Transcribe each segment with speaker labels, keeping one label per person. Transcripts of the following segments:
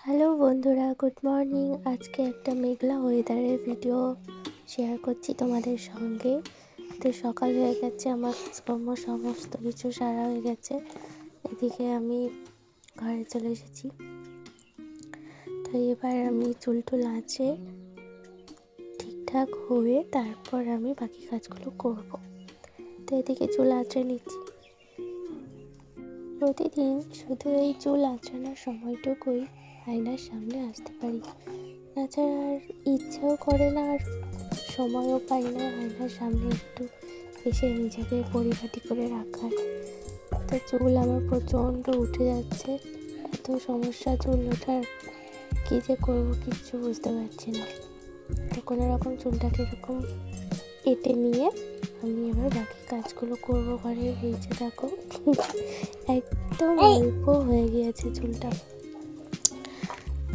Speaker 1: Hello বন্ধুরা, good morning. আজকে একটা মেঘলা ওয়েদারের ভিডিও শেয়ার করছি তোমাদের সঙ্গে। তো সকাল হয়ে গেছে, আমার কাজকর্ম সমস্ত কিছু সারা হয়ে গেছে। এদিকে আমি ঘরে চলে এসেছি। তো এবার আমি চুল আছে ঠিকঠাক হয়ে তারপর আমি বাকি কাজগুলো করব। তো এদিকে চুল আঁচড়ে নিচ্ছি। প্রতিদিন শুধু এই চুল আঁচড়ানোর সময়টুকুই আয়নার সামনে আসতে পারি, তাছাড়া আর ইচ্ছেও করে না, আর সময়ও পাই না আয়নার সামনে একটু এসে নিজেকে পরিপাটি করে রাখার। তো চুল আমার প্রচণ্ড উঠে যাচ্ছে, এত সমস্যা চুল ওঠার, কী যে করবো কিচ্ছু বুঝতে পারছি না। তো কোনো রকম চুলটাকে এরকম কেটে নিয়ে আমি এবার বাকি কাজগুলো করবো ঘরে। এই যে দেখো, একদম অল্প হয়ে গিয়েছে চুলটা।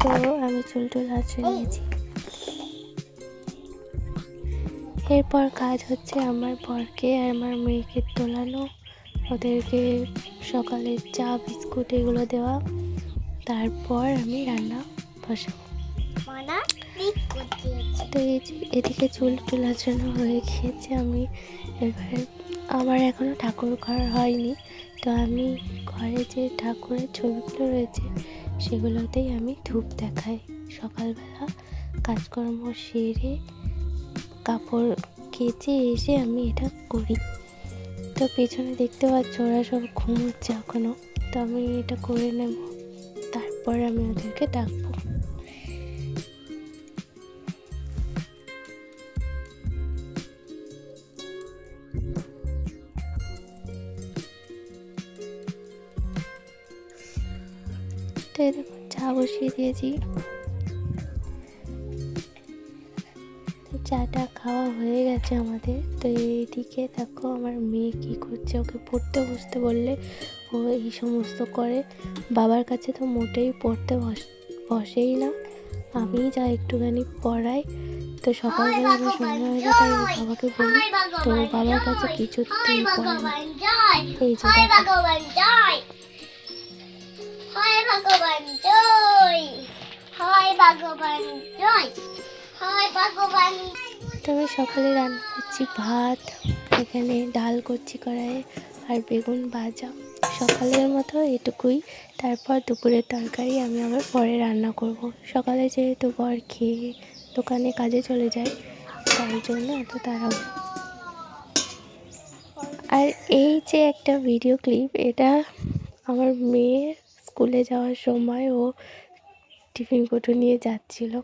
Speaker 1: তো আমি চুল আঁচড়ে নিয়েছি। এরপর কাজ হচ্ছে আমার বরকে আর আমার মেয়েকে তোলানো, ওদেরকে সকালে চা বিস্কুট এগুলো দেওয়া, তারপর আমি রান্না বসাবো। তো এদিকে চুল আঁচড়ানো হয়ে গিয়েছে। আমি এবার, আমার এখনও ঠাকুর ঘর হয়নি, তো আমি ঘরে যে ঠাকুরের ছবিগুলো রয়েছে সেগুলোতেই আমি ধূপ দেখাই। সকালবেলা কাজকর্ম সেরে কাপড় কেচে এসে আমি এটা করি। তো পেছনে দেখতে পাচ্ছ ওরা সব ঘুমোচ্ছে এখনো, তো আমি এটা করে নেব, তারপর আমি ওদেরকে ডাকবো। তো দেখো চা বসিয়ে দিয়েছি। চাটা খাওয়া হয়ে গেছে আমাদের। তো এইদিকে দেখো আমার মেয়ে কী করছে, ওকে পড়তে বসতে বললে ও এই সমস্ত করে। বাবার কাছে তো মোটেই পড়তে বসেই না, আমি যা একটুখানি পড়াই। তো সকালবেলা আমার সন্ধ্যা হয়ে যায়, তাই বাবাকে বলি, তো বাবার কাছে কিছুতেই পড়ে না। এই যে তো আমি সকালে রান্না করছি ভাত, এখানে ডাল করছি কড়াইয়ে, আর বেগুন ভাজা। সকালের মতো এটুকুই, তারপর দুপুরের তরকারি আমি আবার পরে রান্না করব। সকালে যেহেতু বর খেয়ে দোকানে কাজে চলে যায়, তাই জন্য এত তাড়াহুড়ো। আর এই যে একটা ভিডিও ক্লিপ, এটা আমার মেয়ে স্কুলে যাওয়ার সময় ও টিফিন কৌটো নিয়ে যাচ্ছিল।